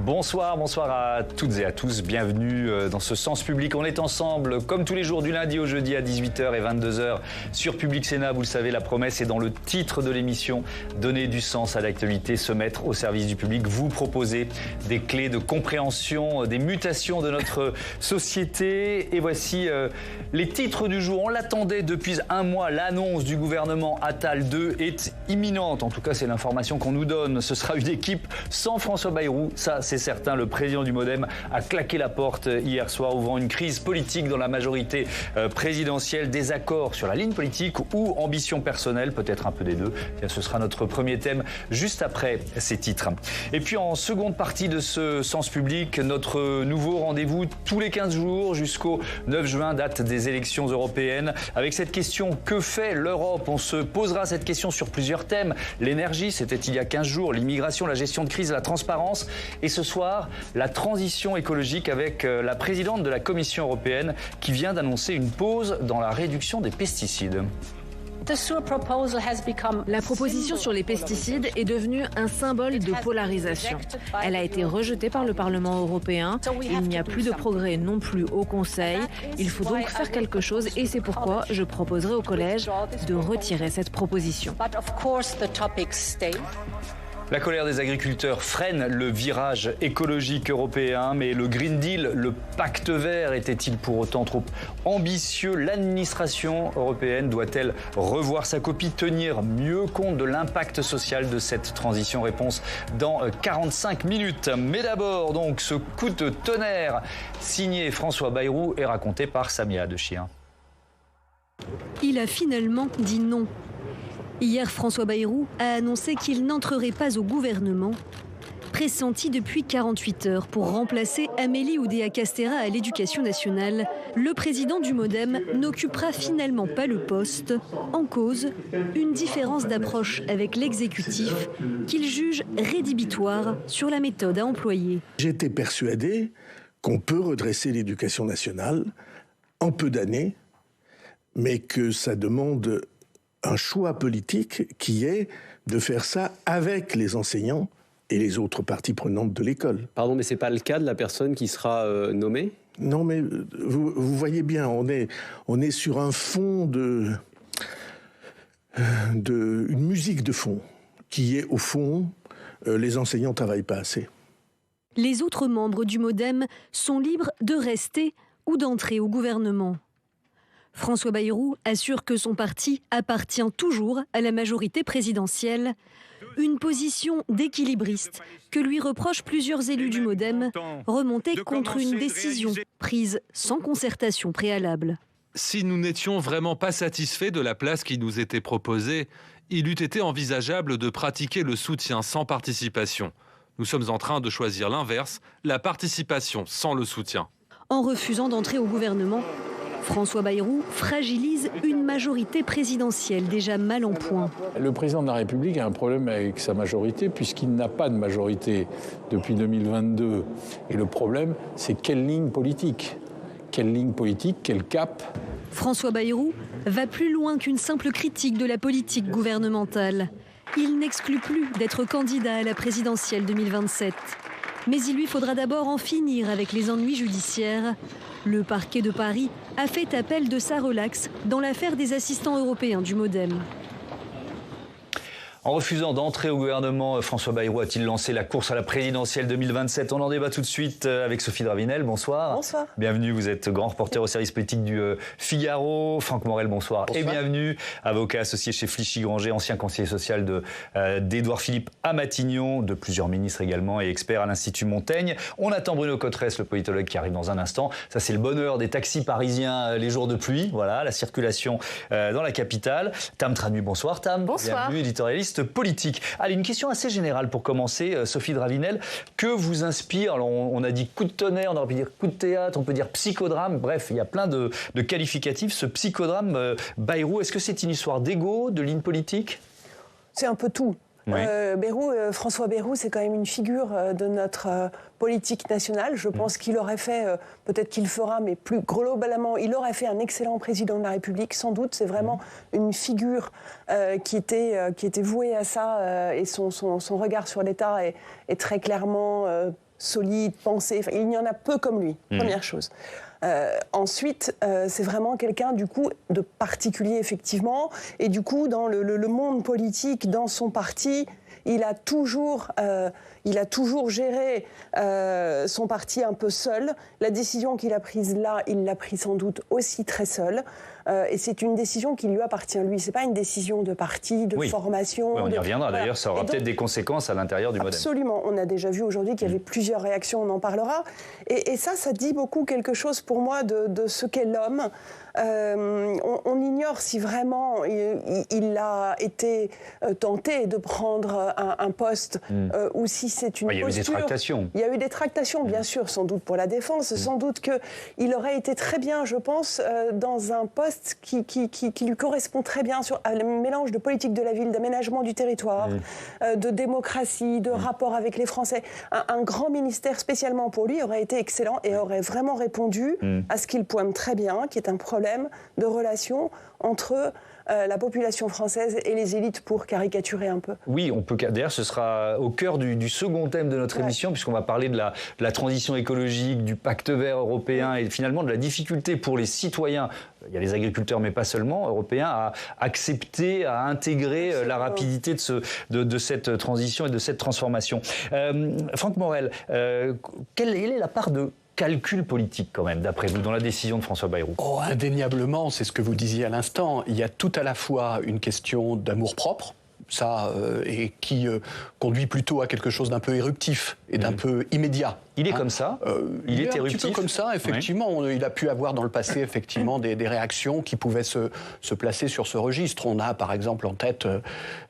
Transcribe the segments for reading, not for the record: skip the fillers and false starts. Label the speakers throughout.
Speaker 1: Bonsoir à toutes et à tous. Bienvenue dans ce Sens Public. On est ensemble, comme tous les jours, du lundi au jeudi à 18h et 22h sur Public Sénat. Vous le savez, la promesse est dans le titre de l'émission. Donner du sens à l'actualité, se mettre au service du public, vous proposer des clés de compréhension des mutations de notre société. Et voici les titres du jour. On l'attendait depuis un mois. L'annonce du gouvernement Attal 2 est imminente. En tout cas, c'est l'information qu'on nous donne. Ce sera une équipe sans François Bayrou. Ça, c'est certain. Le président du MoDem a claqué la porte hier soir, ouvrant une crise politique dans la majorité présidentielle. Désaccord sur la ligne politique ou ambition personnelle, peut-être un peu des deux. Ce sera notre premier thème juste après ces titres. Et puis en seconde partie de ce Sens Public, notre nouveau rendez-vous tous les 15 jours jusqu'au 9 juin, date des élections européennes. Avec cette question, que fait l'Europe? On se posera cette question sur plusieurs thèmes. L'énergie, c'était il y a 15 jours. L'immigration, la gestion de crise, la transparence. Et ce soir, la transition écologique avec la présidente de la Commission européenne qui vient d'annoncer une pause dans la réduction des pesticides.
Speaker 2: La proposition sur les pesticides est devenue un symbole de polarisation. Elle a été rejetée par le Parlement européen. Il n'y a plus de progrès non plus au Conseil. Il faut donc faire quelque chose et c'est pourquoi je proposerai au Collège de retirer cette proposition.
Speaker 1: La colère des agriculteurs freine le virage écologique européen, mais le Green Deal, le pacte vert, était-il pour autant trop ambitieux? L'administration européenne doit-elle revoir sa copie, tenir mieux compte de l'impact social de cette transition? Réponse dans 45 minutes. Mais d'abord, donc, ce coup de tonnerre signé François Bayrou est raconté par Samia Dechir.
Speaker 3: Il a finalement dit non. Hier, François Bayrou a annoncé qu'il n'entrerait pas au gouvernement, pressenti depuis 48 heures pour remplacer Amélie Oudéa-Castéra à l'Éducation nationale. Le président du MoDem n'occupera finalement pas le poste. En cause, une différence d'approche avec l'exécutif qu'il juge rédhibitoire sur la méthode à employer.
Speaker 4: J'étais persuadé qu'on peut redresser l'Éducation nationale en peu d'années, mais que ça demande un choix politique qui est de faire ça avec les enseignants et les autres parties prenantes de l'école.
Speaker 5: Pardon, mais ce n'est pas le cas de la personne qui sera nommée ?
Speaker 4: Non, mais vous voyez bien, on est sur un fond une musique de fond, qui est au fond, les enseignants ne travaillent pas assez.
Speaker 3: Les autres membres du MoDem sont libres de rester ou d'entrer au gouvernement. François Bayrou assure que son parti appartient toujours à la majorité présidentielle. Une position d'équilibriste que lui reprochent plusieurs élus du MoDem, remontée contre une décision prise sans concertation préalable.
Speaker 6: Si nous n'étions vraiment pas satisfaits de la place qui nous était proposée, il eût été envisageable de pratiquer le soutien sans participation. Nous sommes en train de choisir l'inverse, la participation sans le soutien.
Speaker 3: En refusant d'entrer au gouvernement, François Bayrou fragilise une majorité présidentielle déjà mal en point.
Speaker 7: Le président de la République a un problème avec sa majorité puisqu'il n'a pas de majorité depuis 2022. Et le problème, c'est quelle ligne politique ? Quelle ligne politique ? Quel cap ?
Speaker 3: François Bayrou va plus loin qu'une simple critique de la politique gouvernementale. Il n'exclut plus d'être candidat à la présidentielle 2027. Mais il lui faudra d'abord en finir avec les ennuis judiciaires. Le parquet de Paris a fait appel de sa relaxe dans l'affaire des assistants européens du MoDem.
Speaker 1: En refusant d'entrer au gouvernement, François Bayrou a-t-il lancé la course à la présidentielle 2027? On en débat tout de suite avec Sophie Dravinel. Bonsoir.
Speaker 8: Bonsoir.
Speaker 1: Bienvenue, vous êtes grand reporter au service politique du Figaro. Franck Morel, bonsoir. Et bienvenue, avocat associé chez Flichy-Granger, ancien conseiller social d'Édouard Philippe à Matignon, de plusieurs ministres également et expert à l'Institut Montaigne. On attend Bruno Cotresse, le politologue, qui arrive dans un instant. Ça, c'est le bonheur des taxis parisiens les jours de pluie. Voilà, la circulation dans la capitale. Tam Tranui, bonsoir Tam.
Speaker 8: Bonsoir.
Speaker 1: Bienvenue, éditorialiste politique. Allez, une question assez générale pour commencer, Sophie Dravinel. Que vous inspire, alors on a dit coup de tonnerre, on aurait pu dire coup de théâtre, on peut dire psychodrame, bref, il y a plein de qualificatifs. Ce psychodrame Bayrou, est-ce que c'est une histoire d'ego, de ligne politique?
Speaker 8: C'est un peu tout.
Speaker 1: Oui.
Speaker 8: François Bayrou, c'est quand même une figure de notre politique nationale. Je pense qu'il aurait fait, peut-être qu'il fera, mais plus globalement, il aurait fait un excellent président de la République. Sans doute, c'est vraiment une figure qui était vouée à ça et son regard sur l'État est très clairement solide, pensé. Enfin, il y en a peu comme lui, première chose. Ensuite, c'est vraiment quelqu'un, du coup, de particulier, effectivement. Et du coup, dans le monde politique, dans son parti, il a toujours géré son parti un peu seul. La décision qu'il a prise là, il l'a prise sans doute aussi très seul. Et c'est une décision qui lui appartient, lui. C'est pas une décision de parti, de formation.
Speaker 1: Oui, on y reviendra.
Speaker 8: Voilà.
Speaker 1: D'ailleurs, ça aura peut-être des conséquences à l'intérieur du Modem.
Speaker 8: Absolument. On a déjà vu aujourd'hui qu'il y avait plusieurs réactions, on en parlera. Et ça dit beaucoup quelque chose pour moi de ce qu'est l'homme. On ignore si vraiment il a été tenté de prendre un poste ou si c'est une posture.
Speaker 1: Il y a eu des tractations.
Speaker 8: Il y a eu des tractations, bien sûr, sans doute pour la défense. Sans doute qu'il aurait été très bien, je pense, dans un poste qui lui correspond très bien sur un mélange de politique de la ville, d'aménagement du territoire, de démocratie, de rapport avec les Français. Un grand ministère spécialement pour lui aurait été excellent et aurait vraiment répondu à ce qu'il pointe très bien, qui est un problème de relation entre la population française et les élites, pour caricaturer un peu.
Speaker 1: Oui, on peut. D'ailleurs, ce sera au cœur du second thème de notre émission, puisqu'on va parler de la transition écologique, du pacte vert européen et finalement de la difficulté pour les citoyens, il y a les agriculteurs, mais pas seulement, européens, à accepter, à intégrer la rapidité de cette transition et de cette transformation. Franck Morel, quelle est la part de calcul politique, quand même, d'après vous, dans la décision de François Bayrou?
Speaker 9: Indéniablement, c'est ce que vous disiez à l'instant. Il y a tout à la fois une question d'amour-propre, ça, et qui conduit plutôt à quelque chose d'un peu éruptif et d'un peu immédiat.
Speaker 1: Il est comme ça.
Speaker 9: Il est
Speaker 1: éruptif.
Speaker 9: Un petit peu comme ça, effectivement. Oui. Il a pu avoir dans le passé, effectivement, des réactions qui pouvaient se placer sur ce registre. On a, par exemple, en tête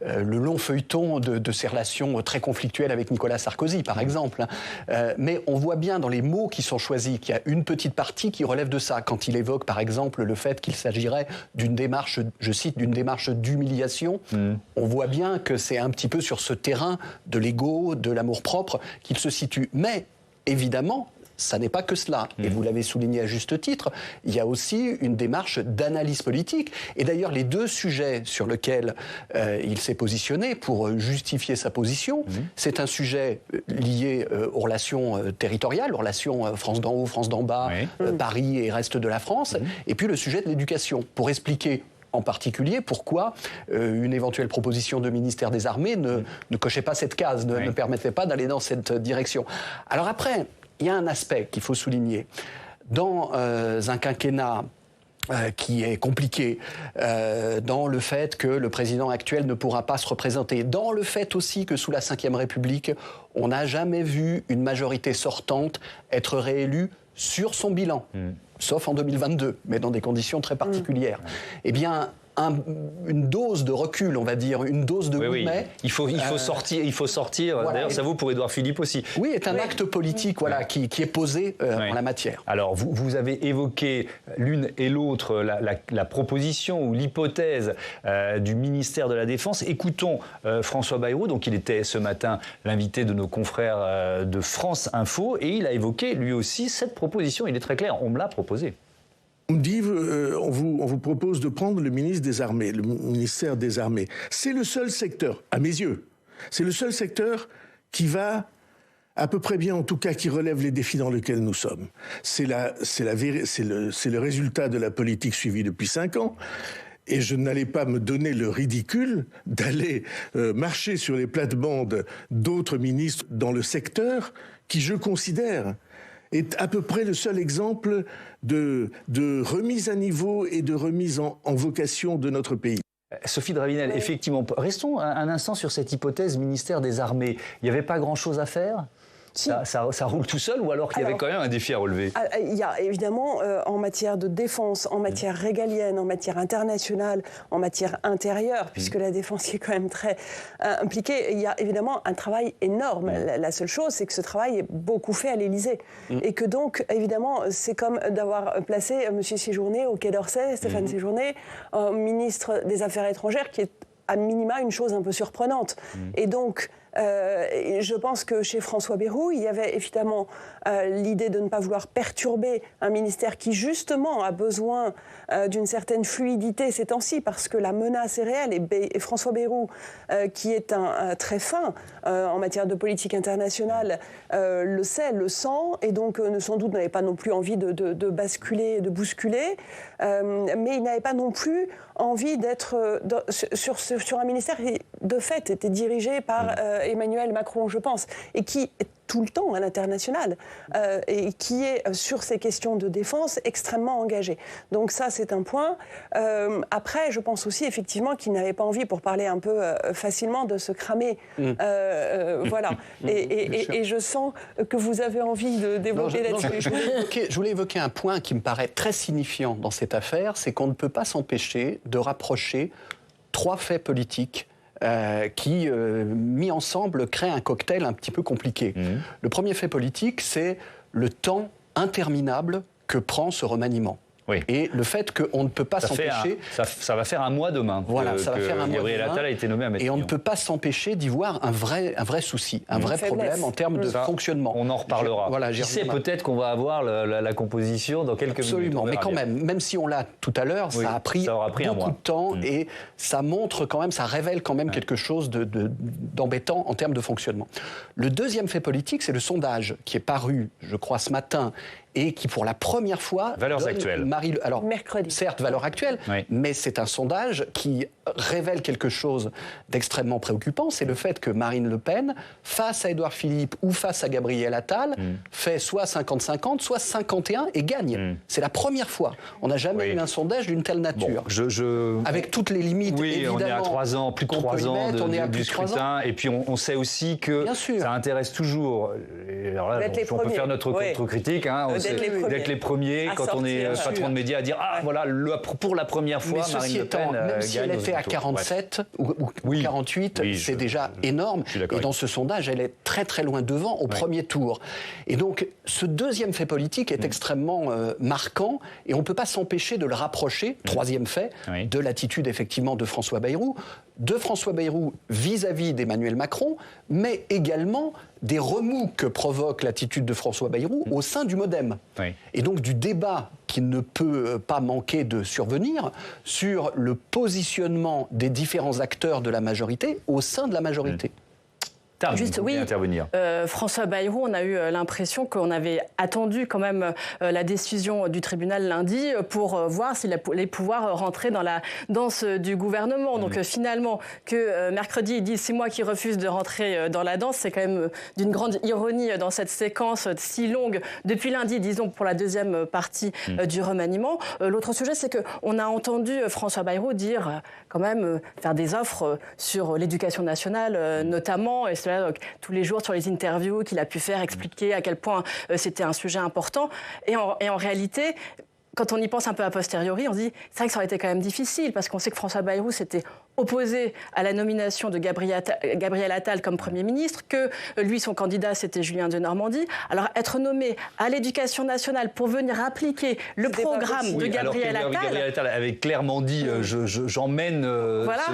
Speaker 9: le long feuilleton de ses relations très conflictuelles avec Nicolas Sarkozy, par exemple. Mais on voit bien dans les mots qui sont choisis qu'il y a une petite partie qui relève de ça. Quand il évoque, par exemple, le fait qu'il s'agirait d'une démarche, je cite, d'une démarche d'humiliation, on voit bien que c'est un petit peu sur ce terrain de l'ego, de l'amour-propre qu'il se situe. Mais évidemment, ça n'est pas que cela. Et vous l'avez souligné à juste titre, il y a aussi une démarche d'analyse politique. Et d'ailleurs, les deux sujets sur lesquels il s'est positionné pour justifier sa position, c'est un sujet lié aux relations territoriales, aux relations France d'en haut, France d'en bas, Paris et reste de la France, et puis le sujet de l'éducation, pour expliquer en particulier pourquoi une éventuelle proposition de ministère des Armées ne cochait pas cette case, ne permettait pas d'aller dans cette direction. Alors après, il y a un aspect qu'il faut souligner. Dans un quinquennat qui est compliqué, dans le fait que le président actuel ne pourra pas se représenter, dans le fait aussi que sous la Ve République, on n'a jamais vu une majorité sortante être réélue sur son bilan. Sauf en 2022, mais dans des conditions très particulières. Eh bien, une dose de recul, on va dire, une dose de gourmet.
Speaker 1: Il faut sortir. Voilà. D'ailleurs, ça vaut pour Édouard Philippe aussi.
Speaker 9: Oui, est un acte politique, voilà, qui est posé en la matière.
Speaker 1: Alors, vous avez évoqué l'une et l'autre la proposition ou l'hypothèse du ministère de la Défense. Écoutons François Bayrou. Donc, il était ce matin l'invité de nos confrères de France Info et il a évoqué lui aussi cette proposition. Il est très clair. On me l'a proposé.
Speaker 4: On me dit, on vous propose de prendre le ministre des Armées, le ministère des Armées. C'est le seul secteur, à mes yeux, c'est le seul secteur qui va à peu près bien, en tout cas, qui relève les défis dans lesquels nous sommes. C'est le résultat de la politique suivie depuis 5 ans. Et je n'allais pas me donner le ridicule d'aller marcher sur les plates-bandes d'autres ministres dans le secteur qui, je considère, est à peu près le seul exemple de remise à niveau et de remise en vocation de notre pays.
Speaker 1: Sophie Dravinel, effectivement, restons un instant sur cette hypothèse ministère des Armées. Il n'y avait pas grand-chose à faire ? Ça roule tout seul ou alors qu'il y avait quand même un défi à relever?
Speaker 8: Il y a évidemment en matière de défense, en matière régalienne, en matière internationale, en matière intérieure, puisque la défense est quand même très impliquée, il y a évidemment un travail énorme. La seule chose, c'est que ce travail est beaucoup fait à l'Élysée. Et que donc, évidemment, c'est comme d'avoir placé M. Séjourné au Quai d'Orsay, Stéphane Séjourné, ministre des Affaires étrangères, qui est à minima une chose un peu surprenante. Et donc, Et je pense que chez François Bayrou, il y avait évidemment l'idée de ne pas vouloir perturber un ministère qui, justement, a besoin d'une certaine fluidité ces temps-ci, parce que la menace est réelle. Et François Bayrou, qui est un très fin en matière de politique internationale, le sait, le sent, et donc sans doute n'avait pas non plus envie de basculer, de bousculer, mais il n'avait pas non plus envie d'être sur un ministère qui, de fait, était dirigé par Emmanuel Macron, je pense, et qui est tout le temps à l'international, et qui est, sur ces questions de défense, extrêmement engagé. Donc ça, c'est un point. Après, je pense aussi, effectivement, qu'il n'avait pas envie, pour parler un peu facilement, de se cramer. Voilà. Et je sens que vous avez envie de développer là-dessus.
Speaker 9: Je voulais évoquer un point qui me paraît très signifiant dans cette affaire, c'est qu'on ne peut pas s'empêcher de rapprocher 3 faits politiques qui, mis ensemble, créent un cocktail un petit peu compliqué. Le premier fait politique, c'est le temps interminable que prend ce remaniement. Oui. Et le fait qu'on ne peut pas s'empêcher...
Speaker 1: Ça va faire un mois demain.
Speaker 9: Voilà, ça va faire un mois
Speaker 1: Gabriel
Speaker 9: demain.
Speaker 1: Attal a été nommé à Matignon.
Speaker 9: Et on ne peut pas s'empêcher d'y voir un vrai souci, un vrai problème en termes de fonctionnement.
Speaker 1: On en reparlera. Qui sait, peut-être qu'on va avoir la composition dans quelques minutes.
Speaker 9: Absolument, mais quand même si on l'a tout à l'heure, ça a pris beaucoup de temps et ça montre quand même, ça révèle quand même quelque chose d'embêtant en termes de fonctionnement. Le deuxième fait politique, c'est le sondage qui est paru, je crois, ce matin, et qui, pour la première fois...
Speaker 1: Valeurs actuelles.
Speaker 9: Alors,
Speaker 8: mercredi.
Speaker 9: Certes, valeurs actuelles, mais c'est un sondage qui révèle quelque chose d'extrêmement préoccupant. C'est le fait que Marine Le Pen, face à Édouard Philippe ou face à Gabriel Attal, fait soit 50-50, soit 51 et gagne. C'est la première fois. On n'a jamais eu un sondage d'une telle nature.
Speaker 1: Bon,
Speaker 9: avec toutes les limites, évidemment.
Speaker 1: On est à 3 ans, plus de 3 ans du scrutin. Et puis, on sait aussi que ça intéresse toujours... Alors là, on peut faire notre contre-critique, d'être les premiers quand on est patron de médias à dire voilà, pour la première fois, Marine Le Pen
Speaker 9: même si elle est faite à 47 ou 48, c'est déjà énorme. Et dans ce sondage, elle est très très loin devant au premier tour. Et donc, ce deuxième fait politique est extrêmement marquant et on ne peut pas s'empêcher de le rapprocher, troisième fait, de l'attitude effectivement de François Bayrou. Vis-à-vis d'Emmanuel Macron, mais également des remous que provoque l'attitude de François Bayrou au sein du MoDem. Et donc du débat qui ne peut pas manquer de survenir sur le positionnement des différents acteurs de la majorité au sein de la majorité.
Speaker 2: Juste, intervenir. François Bayrou, on a eu l'impression qu'on avait attendu quand même la décision du tribunal lundi pour voir s'il allait pouvoir rentrer dans la danse du gouvernement. Donc finalement, que mercredi, il dit c'est moi qui refuse de rentrer dans la danse, c'est quand même d'une grande ironie dans cette séquence si longue depuis lundi, disons, pour la deuxième partie du remaniement. L'autre sujet, c'est qu'on a entendu François Bayrou dire quand même faire des offres sur l'éducation nationale notamment, et cela tous les jours sur les interviews qu'il a pu faire, expliquer à quel point c'était un sujet important. Et en réalité, quand on y pense un peu a posteriori, on se dit c'est vrai que ça aurait été quand même difficile parce qu'on sait que François Bayrou s'était opposé à la nomination de Gabriel Attal comme Premier ministre, que lui, son candidat, c'était Julien Denormandie. Alors, être nommé à l'Éducation nationale pour venir appliquer le programme de Gabriel Attal...
Speaker 1: Gabriel Attal avait clairement dit j'emmène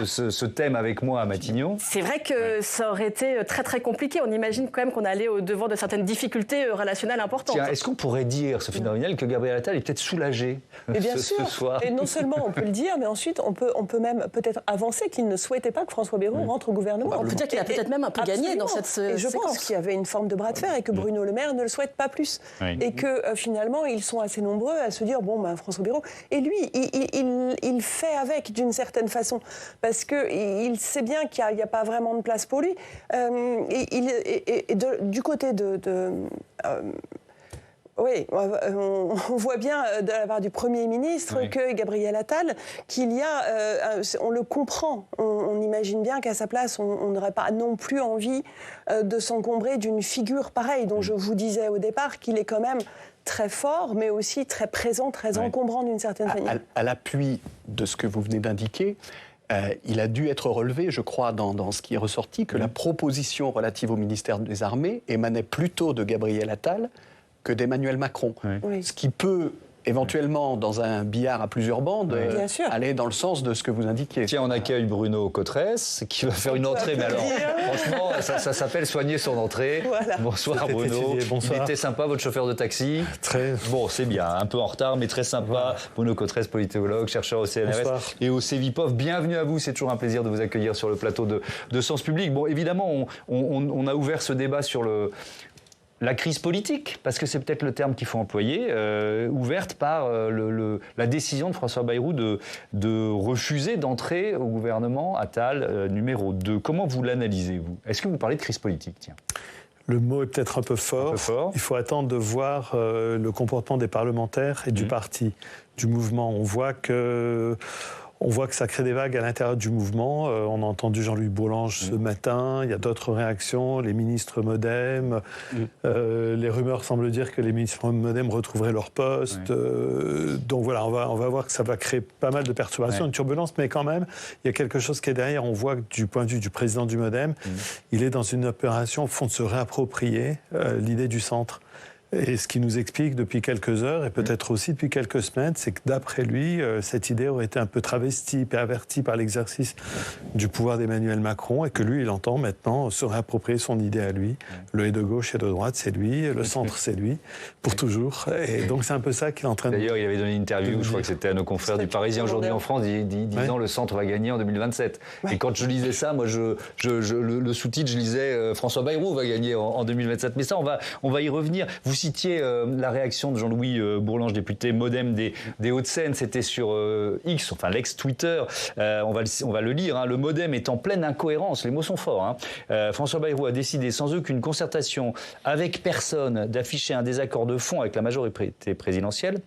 Speaker 1: ce thème avec moi à Matignon.
Speaker 2: C'est vrai que ça aurait été très très compliqué. On imagine quand même qu'on allait au-devant de certaines difficultés relationnelles importantes.
Speaker 1: Tiens, est-ce qu'on pourrait dire, Sophie Norinel, que Gabriel Attal est peut-être soulagé ce soir?
Speaker 8: Et non seulement on peut le dire, mais ensuite on peut même peut-être avancer qu'il ne souhaitait pas que François Bayrou rentre au gouvernement.
Speaker 2: On peut dire qu'il a peut-être même un peu gagné dans cette séquence.
Speaker 8: Et je pense qu'il y avait une forme de bras de fer et que Bruno Le Maire ne le souhaite pas plus. Et que finalement, ils sont assez nombreux à se dire, François Bayrou... Et lui, il fait avec d'une certaine façon. Parce qu'il sait bien qu'il n'y a pas vraiment de place pour lui. Du côté oui, on voit bien de la part du Premier ministre que Gabriel Attal, qu'il y a, on le comprend, on imagine bien qu'à sa place, on n'aurait pas non plus envie de s'encombrer d'une figure pareille, dont je vous disais au départ qu'il est quand même très fort, mais aussi très présent, très encombrant d'une certaine manière.
Speaker 9: À l'appui de ce que vous venez d'indiquer, il a dû être relevé, je crois, dans ce qui est ressorti, que la proposition relative au ministère des Armées émanait plutôt de Gabriel Attal que d'Emmanuel Macron. Ce qui peut éventuellement, dans un billard à plusieurs bandes, aller dans le sens de ce que vous indiquiez.
Speaker 1: Tiens, on accueille Bruno Cotresse, qui va faire une entrée, mais alors, franchement, ça s'appelle soigner son entrée. Voilà. Bonsoir Bruno. Bonsoir. Il était sympa, votre chauffeur de taxi.
Speaker 10: Très.
Speaker 1: Bon, c'est bien, un peu en retard, mais très sympa. Voilà. Bruno Cotresse, politologue, chercheur au CNRS et au CEVIPOF. Bienvenue à vous, c'est toujours un plaisir de vous accueillir sur le plateau de Sens Public. Bon, évidemment, on a ouvert ce débat sur la crise politique, parce que c'est peut-être le terme qu'il faut employer, ouverte par la décision de François Bayrou de refuser d'entrer au gouvernement Attal numéro 2. Comment vous l'analysez, vous ? Est-ce que vous parlez de crise politique, tiens ?
Speaker 10: Le mot est peut-être un peu fort. Il faut attendre de voir le comportement des parlementaires et du parti, du mouvement. On voit que ça crée des vagues à l'intérieur du mouvement. On a entendu Jean-Louis Bourlanges ce matin. Il y a d'autres réactions. Les ministres MoDem. Les rumeurs semblent dire que les ministres MoDem retrouveraient leur poste. Donc voilà, on va voir que ça va créer pas mal de perturbations, une turbulence. Mais quand même, il y a quelque chose qui est derrière. On voit que du point de vue du président du MoDem, il est dans une opération au fond de se réapproprier l'idée du centre. Et ce qui nous explique depuis quelques heures, et peut-être aussi depuis quelques semaines, c'est que d'après lui, cette idée aurait été un peu travestie, pervertie par l'exercice du pouvoir d'Emmanuel Macron, et que lui, il entend maintenant se réapproprier son idée à lui. Le et de gauche et de droite, c'est lui, le centre, c'est lui, pour toujours. Et donc c'est un peu ça qu'il est en train de...
Speaker 1: D'ailleurs, il avait donné une interview, je crois que c'était à nos confrères du Parisien aujourd'hui en France, disant le centre va gagner en 2027. Et quand je lisais ça, moi, le sous-titre, je lisais François Bayrou va gagner en 2027. Mais ça, on va y revenir. Vous citiez la réaction de Jean-Louis Bourlanges, député MoDem des Hauts-de-Seine, c'était sur X, enfin l'ex-Twitter, on va le lire, le MoDem est en pleine incohérence, les mots sont forts. François Bayrou a décidé sans aucune concertation avec personne d'afficher un désaccord de fond avec la majorité présidentielle,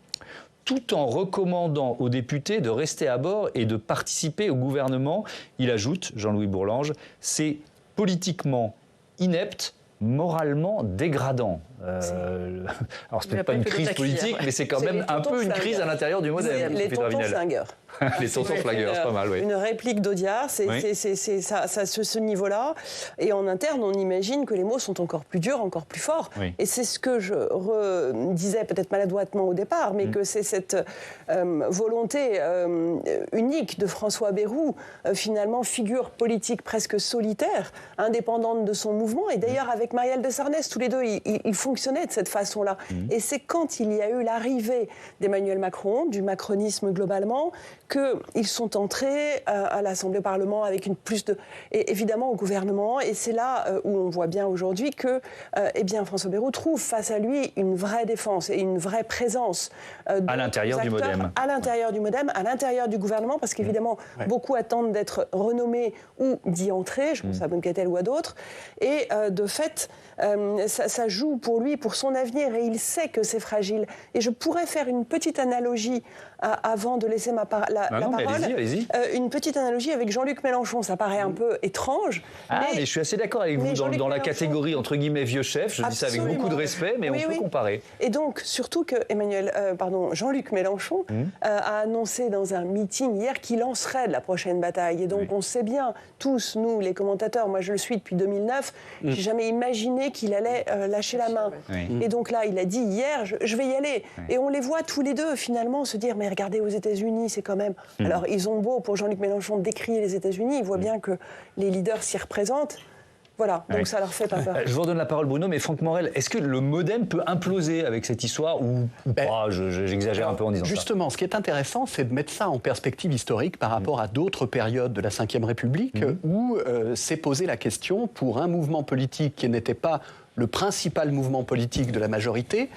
Speaker 1: tout en recommandant aux députés de rester à bord et de participer au gouvernement. Il ajoute, Jean-Louis Bourlanges, c'est politiquement inepte, moralement dégradant. Alors c'est peut-être pas une crise politique, mais c'est quand même un peu une crise à l'intérieur du MoDem.
Speaker 8: Les tontons flingueurs.
Speaker 1: Les tontons flingueurs, c'est pas mal, oui.
Speaker 8: Une réplique d'Audiard, c'est ce niveau-là. Et en interne, on imagine que les mots sont encore plus durs, encore plus forts. Oui. Et c'est ce que je disais peut-être maladroitement au départ, mais que c'est cette volonté unique de François Bayrou, finalement figure politique presque solitaire, indépendante de son mouvement. Et d'ailleurs, avec Marielle de Sarnez, tous les deux, ils fonctionnaient de cette façon-là. Et c'est quand il y a eu l'arrivée d'Emmanuel Macron, du macronisme globalement, qu'ils sont entrés à l'Assemblée Parlement avec une plus de... Et évidemment au gouvernement. Et c'est là où on voit bien aujourd'hui que François Bayrou trouve face à lui une vraie défense et une vraie présence
Speaker 1: à l'intérieur du MoDem.
Speaker 8: À l'intérieur du MoDem, à l'intérieur du gouvernement, parce qu'évidemment, beaucoup attendent d'être renommés ou d'y entrer, je pense à Bonnecatel ou à d'autres. Et de fait, ça joue pour lui, pour son avenir, et il sait que c'est fragile. Et je pourrais faire une petite analogie avant de laisser la parole.
Speaker 1: Allez-y.
Speaker 8: Une petite analogie avec Jean-Luc Mélenchon. Ça paraît un peu étrange.
Speaker 1: Mais je suis assez d'accord avec vous dans la catégorie entre guillemets vieux chef. Je dis ça avec beaucoup de respect, mais on peut comparer.
Speaker 8: Et donc surtout que Jean-Luc Mélenchon a annoncé dans un meeting hier qu'il lancerait de la prochaine bataille. Et donc on sait bien tous, nous les commentateurs, moi je le suis depuis 2009, j'ai jamais imaginé qu'il allait lâcher la main. Et donc là, il a dit hier, je vais y aller. Et on les voit tous les deux finalement se dire, mais regardez aux États-Unis, c'est quand même... Alors ils ont beau pour Jean-Luc Mélenchon décrier les États-Unis, ils voient bien que les leaders s'y représentent. Voilà, donc ça leur fait pas peur.
Speaker 1: Je vous redonne la parole, Bruno, mais Franck Morel, est-ce que le MoDem peut imploser avec cette histoire ou pas ? J'exagère un peu en disant
Speaker 9: justement, ce qui est intéressant, c'est de mettre ça en perspective historique par rapport à d'autres périodes de la Ve République où s'est posée la question pour un mouvement politique qui n'était pas le principal mouvement politique de la majorité,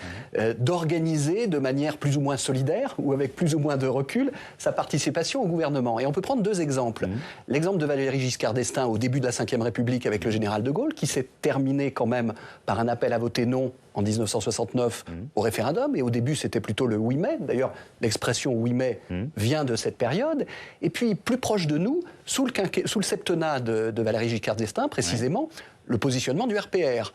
Speaker 9: d'organiser de manière plus ou moins solidaire ou avec plus ou moins de recul sa participation au gouvernement. Et on peut prendre deux exemples. L'exemple de Valéry Giscard d'Estaing au début de la Ve République avec le général de Gaulle, qui s'est terminé quand même par un appel à voter non en 1969 au référendum, et au début c'était plutôt le 8 mai, d'ailleurs l'expression 8 mai vient de cette période, et puis plus proche de nous, sous le septennat de Valéry Giscard d'Estaing précisément, le positionnement du RPR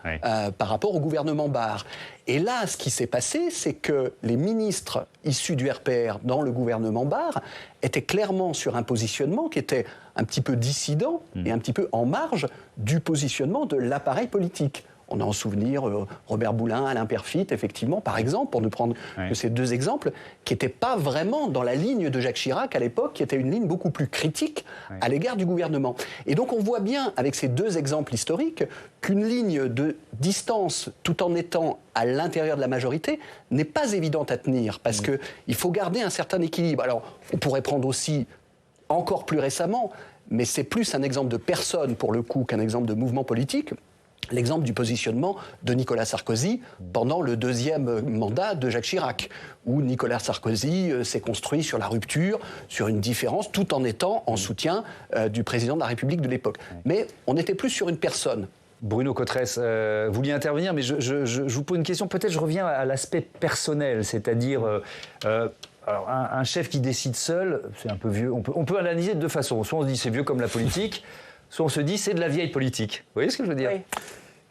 Speaker 9: par rapport au gouvernement Barre. Et là, ce qui s'est passé, c'est que les ministres issus du RPR dans le gouvernement Barre étaient clairement sur un positionnement qui était un petit peu dissident et un petit peu en marge du positionnement de l'appareil politique. On a en souvenir Robert Boulin, Alain Peyrefitte, effectivement, par exemple, pour ne prendre que ces deux exemples, qui n'étaient pas vraiment dans la ligne de Jacques Chirac à l'époque, qui était une ligne beaucoup plus critique à l'égard du gouvernement. Et donc on voit bien, avec ces deux exemples historiques, qu'une ligne de distance, tout en étant à l'intérieur de la majorité, n'est pas évidente à tenir, parce qu'il faut garder un certain équilibre. Alors, on pourrait prendre aussi, encore plus récemment, mais c'est plus un exemple de personne, pour le coup, qu'un exemple de mouvement politique, l'exemple du positionnement de Nicolas Sarkozy pendant le deuxième mandat de Jacques Chirac, où Nicolas Sarkozy s'est construit sur la rupture, sur une différence, tout en étant en soutien du président de la République de l'époque. Mais on était plus sur une personne.
Speaker 1: Bruno Cotresse, vous vouliez intervenir, mais je vous pose une question. Peut-être je reviens à l'aspect personnel, c'est-à-dire alors un chef qui décide seul, c'est un peu vieux. On peut analyser de deux façons. Soit on se dit c'est vieux comme la politique, soit on se dit c'est de la vieille politique. Vous voyez ce que je veux dire ?
Speaker 8: Oui.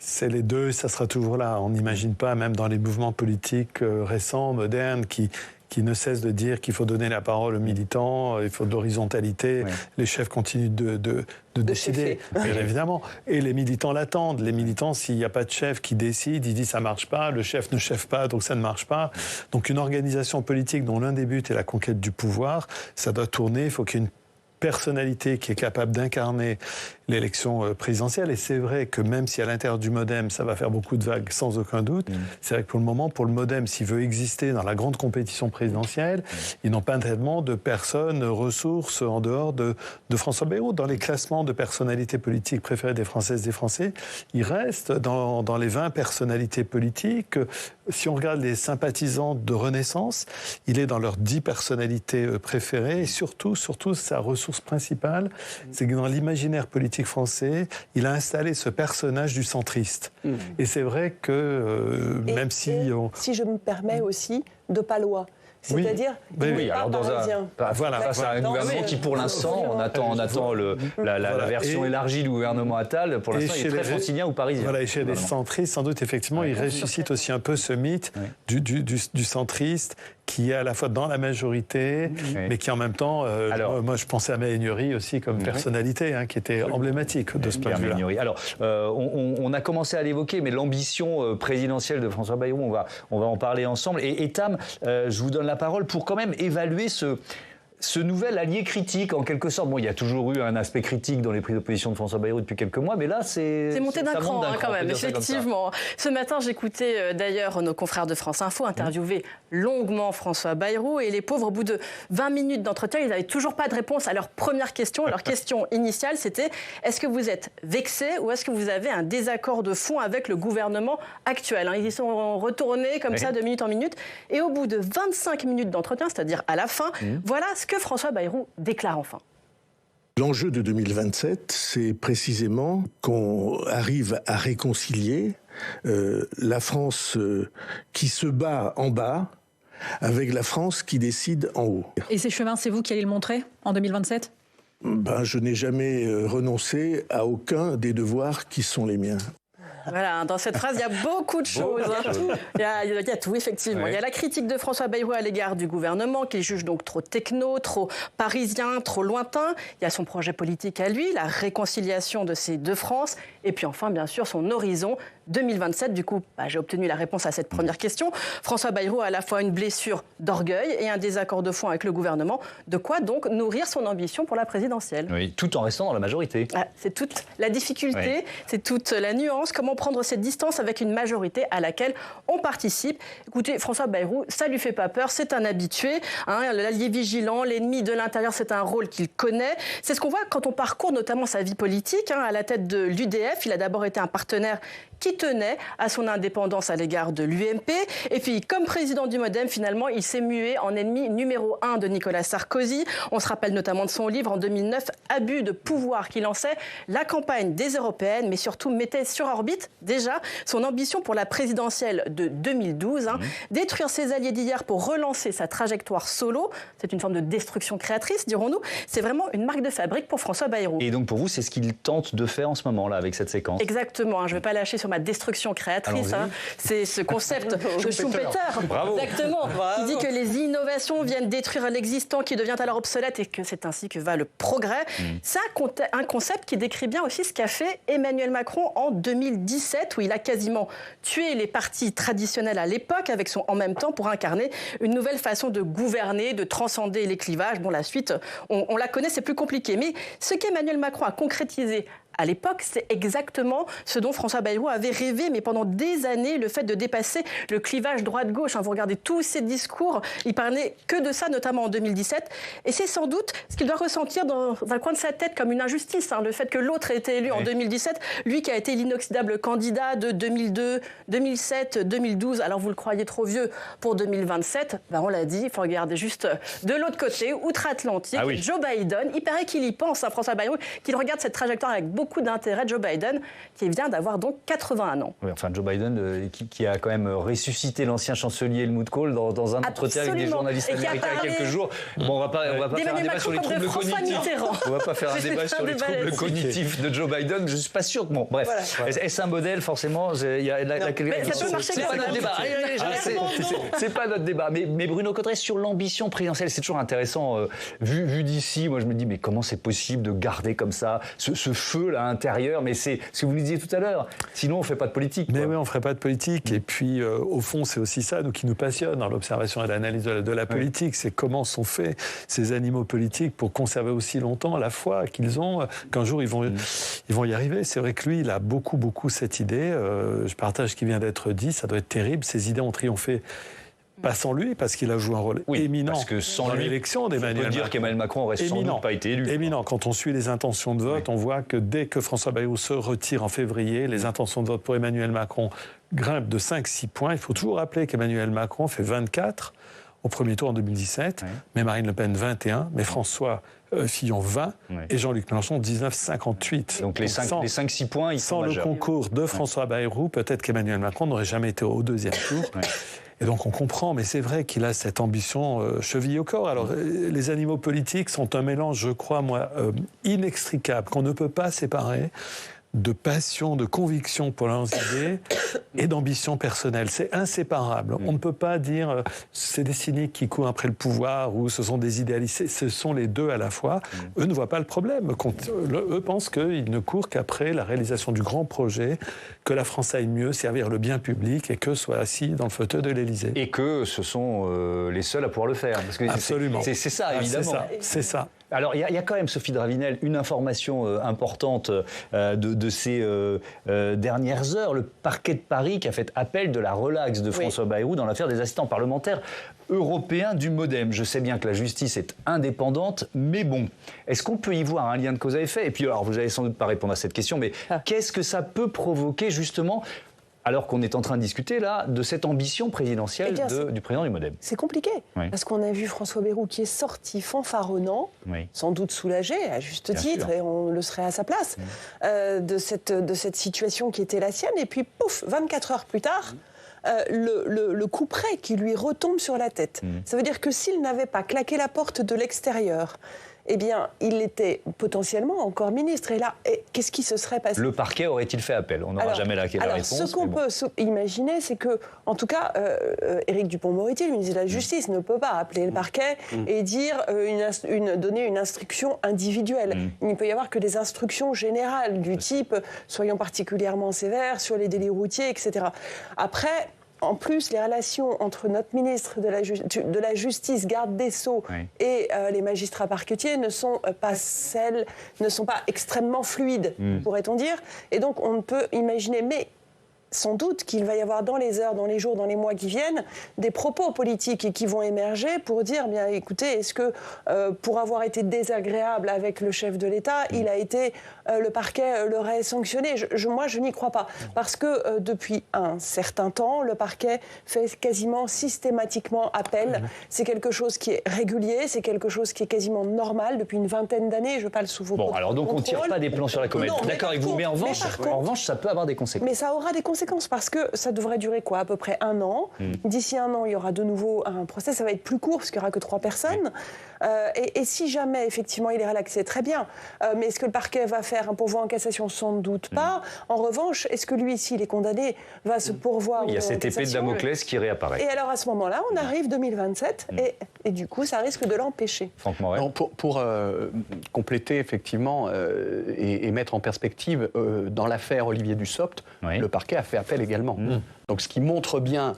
Speaker 10: C'est les deux, ça sera toujours là. On n'imagine pas, même dans les mouvements politiques récents, modernes, qui ne cessent de dire qu'il faut donner la parole aux militants, il faut de l'horizontalité. Oui. Les chefs continuent de décider, bien évidemment. Et les militants l'attendent. Les militants, s'il n'y a pas de chef qui décide, il dit ça ne marche pas, le chef ne cheffe pas, donc ça ne marche pas. Donc une organisation politique dont l'un des buts est la conquête du pouvoir, ça doit tourner, il faut qu'il y ait une personnalité qui est capable d'incarner l'élection présidentielle. Et c'est vrai que même si à l'intérieur du MoDem, ça va faire beaucoup de vagues, sans aucun doute, c'est vrai que pour le moment, pour le MoDem, s'il veut exister dans la grande compétition présidentielle, ils n'ont pas tellement de personnes ressources en dehors de François Bayrou. Dans les classements de personnalités politiques préférées des Françaises et des Français, il reste dans les 20 personnalités politiques. Si on regarde les sympathisants de Renaissance, il est dans leurs 10 personnalités préférées. Et surtout, sa ressource principale, c'est que dans l'imaginaire politique français, il a installé ce personnage du centriste. Et c'est vrai que même si...
Speaker 8: Si je me permets aussi, de Palois. C'est-à-dire,
Speaker 1: face à un gouvernement qui, pour l'instant, on attend la version élargie du gouvernement Attal. Pour l'instant, il est très francilien ou parisien.
Speaker 10: Voilà, et chez les centristes, sans doute, effectivement, il ressuscite aussi un peu ce mythe du centriste qui est à la fois dans la majorité, mais qui en même temps... moi, je pensais à Méhaignerie aussi comme personnalité, qui était emblématique de ce point de vue-là.
Speaker 1: Alors, on a commencé à l'évoquer, mais l'ambition présidentielle de François Bayrou, on va en parler ensemble. Et Tam, je vous donne la parole pour quand même évaluer ce nouvel allié critique, en quelque sorte. Bon, il y a toujours eu un aspect critique dans les prises de position de François Bayrou depuis quelques mois, mais là, c'est
Speaker 11: monté d'un cran, quand même, effectivement. Ce matin, j'écoutais d'ailleurs nos confrères de France Info interviewer longuement François Bayrou, et les pauvres, au bout de 20 minutes d'entretien, ils n'avaient toujours pas de réponse à leur première question. Leur question initiale, c'était « Est-ce que vous êtes vexé ou est-ce que vous avez un désaccord de fond avec le gouvernement actuel ?» Ils y sont retournés comme ça de minute en minute. Et au bout de 25 minutes d'entretien, c'est-à-dire à la fin, voilà ce que François Bayrou déclare enfin.
Speaker 4: L'enjeu de 2027, c'est précisément qu'on arrive à réconcilier la France qui se bat en bas avec la France qui décide en haut.
Speaker 12: Et ces chemins, c'est vous qui allez le montrer en 2027 ?
Speaker 4: Je n'ai jamais renoncé à aucun des devoirs qui sont les miens.
Speaker 11: Voilà, dans cette phrase, il y a beaucoup de choses. Il y a tout, effectivement. Il y a la critique de François Bayrou à l'égard du gouvernement, qu'il juge donc trop techno, trop parisien, trop lointain. Il y a son projet politique à lui, la réconciliation de ces deux France. Et puis enfin, bien sûr, son horizon 2027. Du coup, j'ai obtenu la réponse à cette première question. François Bayrou a à la fois une blessure d'orgueil et un désaccord de fond avec le gouvernement. De quoi donc nourrir son ambition pour la présidentielle.
Speaker 1: Oui, tout en restant dans la majorité.
Speaker 11: C'est toute la difficulté, c'est toute la nuance. Comment prendre cette distance avec une majorité à laquelle on participe. Écoutez, François Bayrou, ça lui fait pas peur, c'est un habitué, l'allié vigilant, l'ennemi de l'intérieur, c'est un rôle qu'il connaît. C'est ce qu'on voit quand on parcourt notamment sa vie politique. À la tête de l'UDF, il a d'abord été un partenaire qui tenait à son indépendance à l'égard de l'UMP. Et puis, comme président du MoDem, finalement, il s'est mué en ennemi numéro 1 de Nicolas Sarkozy. On se rappelle notamment de son livre en 2009, Abus de pouvoir, qui lançait la campagne des européennes, mais surtout mettait sur orbite déjà son ambition pour la présidentielle de 2012. Détruire ses alliés d'hier pour relancer sa trajectoire solo, c'est une forme de destruction créatrice, dirons-nous. C'est vraiment une marque de fabrique pour François Bayrou.
Speaker 1: Et donc pour vous, c'est ce qu'il tente de faire en ce moment-là avec cette séquence.
Speaker 11: Exactement, je ne vais pas lâcher sur ma destruction créatrice. C'est ce concept de Schumpeter, exactement, qui dit que les innovations viennent détruire l'existant qui devient alors obsolète et que c'est ainsi que va le progrès. C'est un concept qui décrit bien aussi ce qu'a fait Emmanuel Macron en 2010. 2017 où il a quasiment tué les partis traditionnels à l'époque avec son En même temps pour incarner une nouvelle façon de gouverner, de transcender les clivages. Bon, la suite, on la connaît, c'est plus compliqué. Mais ce qu'Emmanuel Macron a concrétisé à l'époque, c'est exactement ce dont François Bayrou avait rêvé, mais pendant des années, le fait de dépasser le clivage droite-gauche. Vous regardez tous ses discours, il parlait que de ça, notamment en 2017. Et c'est sans doute ce qu'il doit ressentir dans un coin de sa tête comme une injustice, le fait que l'autre ait été élu en 2017, lui qui a été l'inoxydable candidat de 2002, 2007, 2012. Alors vous le croyez trop vieux pour 2027, on l'a dit, il faut regarder juste de l'autre côté, outre-Atlantique, Joe Biden. Il paraît qu'il y pense, François Bayrou, qu'il regarde cette trajectoire avec beaucoup d'intérêt. Joe Biden, qui vient d'avoir donc 81 ans.
Speaker 1: Oui, enfin Joe Biden, qui a quand même ressuscité l'ancien chancelier Helmut Kohl dans un entretien avec des journalistes américains il y a quelques jours. Bon, on va pas faire un débat sur les troubles cognitifs. On va pas faire un débat sur les troubles cognitifs de Joe Biden. Je suis pas sûr. Bon, bref. Voilà. Est-ce un modèle forcément? Il y a
Speaker 11: ça peut marcher.
Speaker 1: C'est pas notre débat. C'est pas notre débat. Mais Bruno Cotteret, sur l'ambition présidentielle, c'est toujours intéressant. Vu d'ici, moi je me dis mais comment c'est possible de garder comme ça ce feu là intérieur? Mais c'est ce que vous nous disiez tout à l'heure. Sinon, on fait pas de politique.
Speaker 10: Mais oui, on ferait pas de politique. Et puis, au fond, c'est aussi ça qui nous passionne dans l'observation et l'analyse de la politique. C'est comment sont faits ces animaux politiques pour conserver aussi longtemps la foi qu'ils ont, qu'un jour ils vont y arriver. C'est vrai que lui, il a beaucoup cette idée. Je partage ce qui vient d'être dit. Ça doit être terrible. Ces idées ont triomphé. Pas sans lui, parce qu'il a joué un rôle éminent
Speaker 1: parce que sans
Speaker 10: dans
Speaker 1: lui,
Speaker 10: l'élection d'Emmanuel Macron.
Speaker 1: On peut dire qu'Emmanuel Macron aurait sans doute pas été élu.
Speaker 10: Éminent. Quand on suit les intentions de vote, on voit que dès que François Bayrou se retire en février, les intentions de vote pour Emmanuel Macron grimpent de 5-6 points. Il faut toujours rappeler qu'Emmanuel Macron fait 24 au premier tour en 2017, mais Marine Le Pen 21, mais François Fillon 20 et Jean-Luc Mélenchon 19,58.
Speaker 1: Donc les 5-6 points, ils sont majeurs.
Speaker 10: Sans le concours de François Bayrou, peut-être qu'Emmanuel Macron n'aurait jamais été au deuxième tour. Et donc on comprend, mais c'est vrai qu'il a cette ambition cheville au corps. Alors les animaux politiques sont un mélange, je crois, inextricable, qu'on ne peut pas séparer de passion, de conviction pour leurs idées et d'ambition personnelle. C'est inséparable. On ne peut pas dire c'est des cyniques qui courent après le pouvoir ou ce sont des idéalistes. Ce sont les deux à la fois. Eux ne voient pas le problème. Eux pensent qu'ils ne courent qu'après la réalisation du grand projet, que la France aille mieux, servir le bien public et que soit assis dans le fauteuil de l'Élysée.
Speaker 1: Et que ce sont les seuls à pouvoir le faire. Parce que
Speaker 10: absolument.
Speaker 1: C'est ça, évidemment.
Speaker 10: C'est ça.
Speaker 1: Alors, il y a quand même, Sophie Dravinel, une information importante de ces dernières heures. Le parquet de Paris qui a fait appel de la relaxe de François Bayrou dans l'affaire des assistants parlementaires européens du MoDem. Je sais bien que la justice est indépendante, mais bon, est-ce qu'on peut y voir un lien de cause à effet? Et puis, alors, vous n'allez sans doute pas répondre à cette question, mais qu'est-ce que ça peut provoquer, justement, alors qu'on est en train de discuter, là, de cette ambition présidentielle du président du MoDem?
Speaker 8: C'est compliqué, parce qu'on a vu François Bayrou qui est sorti fanfaronnant, sans doute soulagé, à juste titre, et on le serait à sa place, de cette situation qui était la sienne. Et puis, pouf, 24 heures plus tard, le coup près qui lui retombe sur la tête. Ça veut dire que s'il n'avait pas claqué la porte de l'extérieur, eh bien, il était potentiellement encore ministre. Et là, qu'est-ce qui se serait passé?
Speaker 1: Le parquet aurait-il fait appel? On n'aura jamais la réponse.
Speaker 8: Ce qu'on peut imaginer, c'est que, en tout cas, Éric Dupond-Moretti, le ministre de la Justice, ne peut pas appeler le parquet et dire donner une instruction individuelle. Il ne peut y avoir que des instructions générales du type soyons particulièrement sévères sur les délits routiers, etc. Après, en plus, les relations entre notre ministre de la Justice, garde des Sceaux, et les magistrats parquetiers ne sont pas extrêmement fluides, pourrait-on dire. Et donc, on ne peut imaginer, mais sans doute qu'il va y avoir dans les heures, dans les jours, dans les mois qui viennent, des propos politiques qui vont émerger pour dire, bien écoutez, est-ce que pour avoir été désagréable avec le chef de l'État, le parquet l'aurait sanctionné? Moi, je n'y crois pas. Parce que depuis un certain temps, le parquet fait quasiment systématiquement appel. C'est quelque chose qui est régulier, c'est quelque chose qui est quasiment normal depuis une vingtaine d'années. Je parle sous vos contrôles.
Speaker 1: Bon, alors donc on ne tire pas des plans sur la comète. D'accord avec vous, mais en revanche, ça peut avoir des conséquences.
Speaker 8: Mais ça aura des conséquences. conséquences parce que ça devrait durer quoi, à peu près 1 an. D'ici 1 an, il y aura de nouveau un procès. Ça va être plus court parce qu'il n'y aura que 3 personnes. Et si jamais, effectivement, il est relaxé, très bien. Mais est-ce que le parquet va faire un pourvoi en cassation? Sans doute pas. En revanche, est-ce que lui, s'il est condamné, va se pourvoir?
Speaker 1: Il y a cette épée de Damoclès qui réapparaît.
Speaker 8: Et alors, à ce moment-là, on arrive 2027 et du coup, ça risque de l'empêcher.
Speaker 1: Franck Morel.
Speaker 9: Pour compléter, effectivement, et mettre en perspective, dans l'affaire Olivier Dussopt, le parquet a fait appel également. Donc, ce qui montre bien